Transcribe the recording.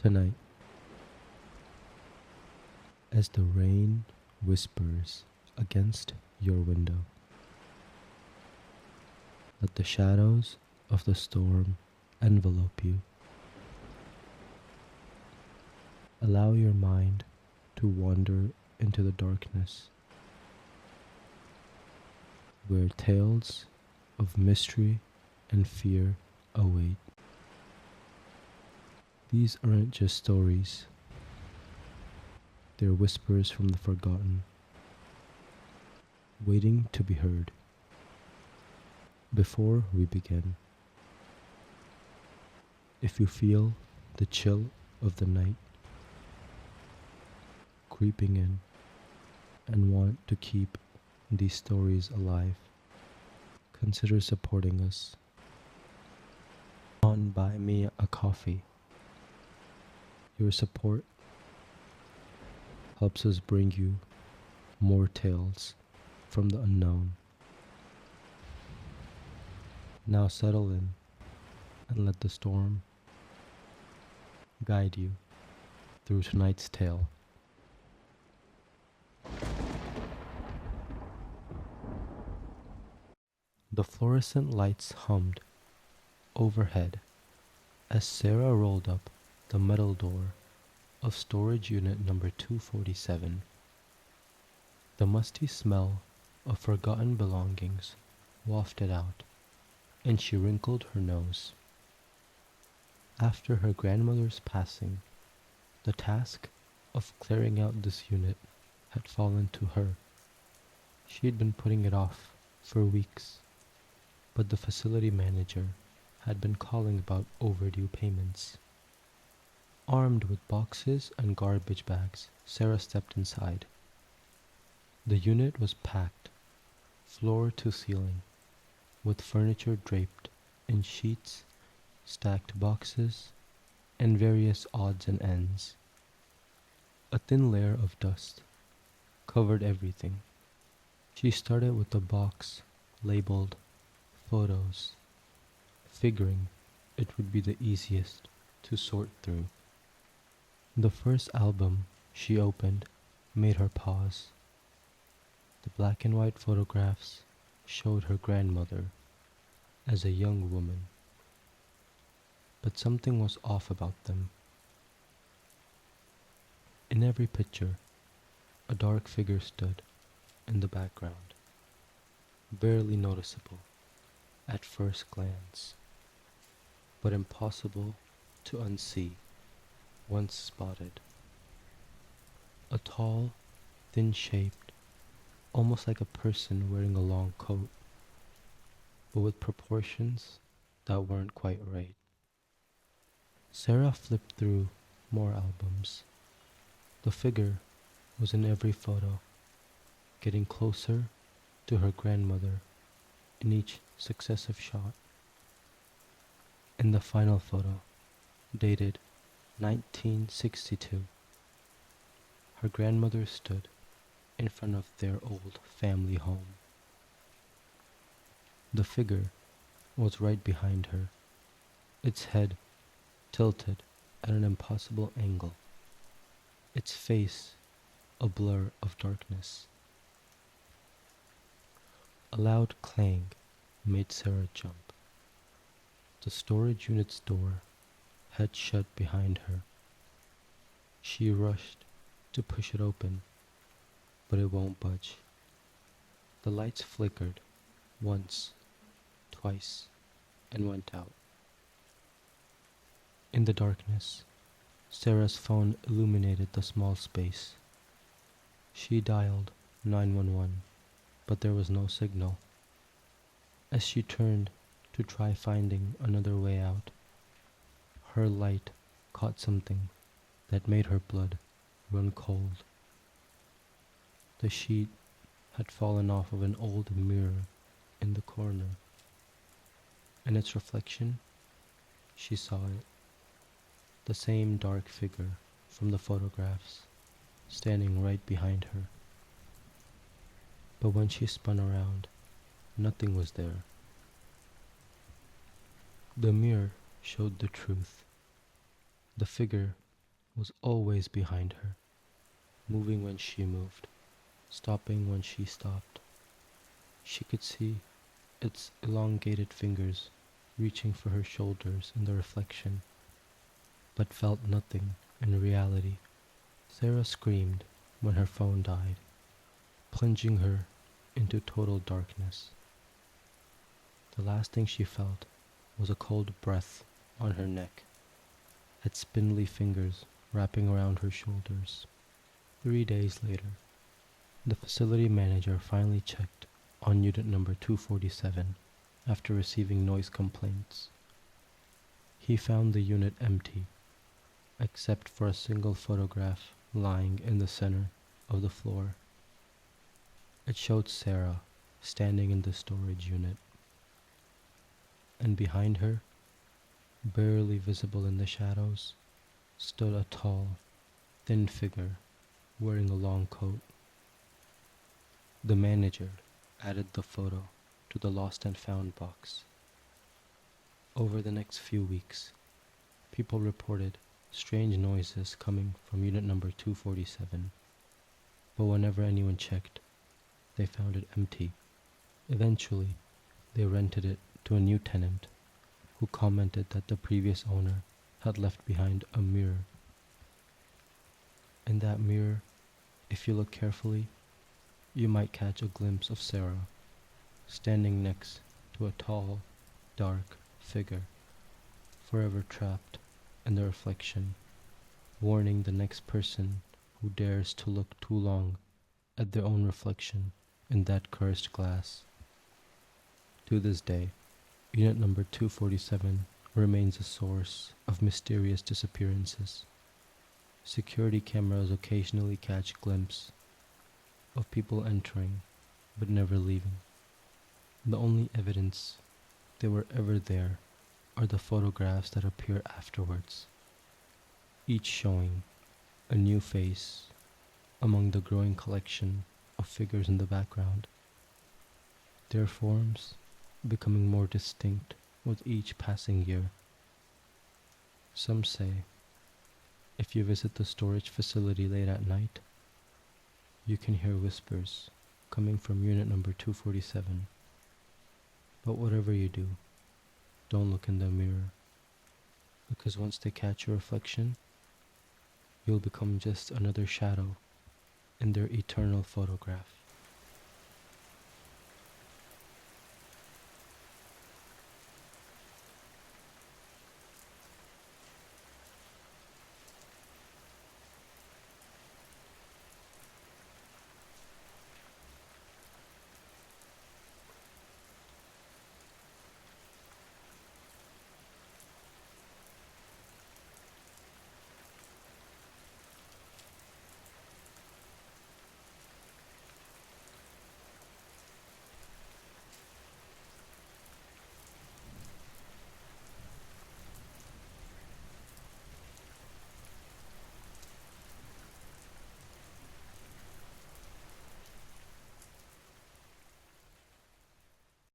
Tonight, as the rain whispers against your window, let the shadows of the storm envelope you. Allow your mind to wander into the darkness, where tales of mystery and fear await. These aren't just stories, they're whispers from the forgotten, waiting to be heard. Before we begin, if you feel the chill of the night creeping in and want to keep these stories alive, consider supporting us on Buy Me a Coffee. Your support helps us bring you more tales from the unknown. Now settle in and let the storm guide you through tonight's tale. The fluorescent lights hummed overhead as Sarah rolled up the metal door of storage unit number 247. The musty smell of forgotten belongings wafted out, and she wrinkled her nose. After her grandmother's passing, the task of clearing out this unit had fallen to her. She had been putting it off for weeks, but the facility manager had been calling about overdue payments. Armed with boxes and garbage bags, Sarah stepped inside. The unit was packed, floor to ceiling, with furniture draped in sheets, stacked boxes, and various odds and ends. A thin layer of dust covered everything. She started with a box labeled photos, figuring it would be the easiest to sort through. The first album she opened made her pause. The black and white photographs showed her grandmother as a young woman, but something was off about them. In every picture, a dark figure stood in the background, barely noticeable at first glance, but impossible to unsee once spotted. A tall, thin-shaped, almost like a person wearing a long coat, but with proportions that weren't quite right. Sarah flipped through more albums. The figure was in every photo, getting closer to her grandmother in each successive shot. In the final photo, dated 1962, her grandmother stood in front of their old family home. The figure was right behind her, its head tilted at an impossible angle, its face a blur of darkness. A loud clang made Sarah jump. The storage unit's door had shut behind her. She rushed to push it open, but it won't budge. The lights flickered once, twice, and went out. In the darkness, Sarah's phone illuminated the small space. She dialed 911, but there was no signal. As she turned to try finding another way out, her light caught something that made her blood run cold. The sheet had fallen off of an old mirror in the corner. In its reflection, she saw it, the same dark figure from the photographs, standing right behind her. But when she spun around, nothing was there. The mirror showed the truth. The figure was always behind her, moving when she moved, stopping when she stopped. She could see its elongated fingers reaching for her shoulders in the reflection, but felt nothing in reality. Sarah screamed when her phone died, plunging her into total darkness. The last thing she felt was a cold breath on her neck, its spindly fingers wrapping around her shoulders. 3 days later, the facility manager finally checked on unit number 247 after receiving noise complaints. He found the unit empty, except for a single photograph lying in the center of the floor. It showed Sarah standing in the storage unit, and behind her, barely visible in the shadows, stood a tall, thin figure wearing a long coat. The manager added the photo to the lost and found box. Over the next few weeks, people reported strange noises coming from unit number 247, but whenever anyone checked, they found it empty. Eventually, they rented it to a new tenant who commented that the previous owner had left behind a mirror. In that mirror, if you look carefully, you might catch a glimpse of Sarah standing next to a tall, dark figure, forever trapped in the reflection, warning the next person who dares to look too long at their own reflection in that cursed glass. To this day, unit number 247 remains a source of mysterious disappearances. Security cameras occasionally catch glimpses of people entering but never leaving. The only evidence they were ever there are the photographs that appear afterwards, each showing a new face among the growing collection of figures in the background, their forms becoming more distinct with each passing year. Some say if you visit the storage facility late at night, you can hear whispers coming from unit number 247. But whatever you do, don't look in the mirror, because once they catch your reflection, you'll become just another shadow in their eternal photograph.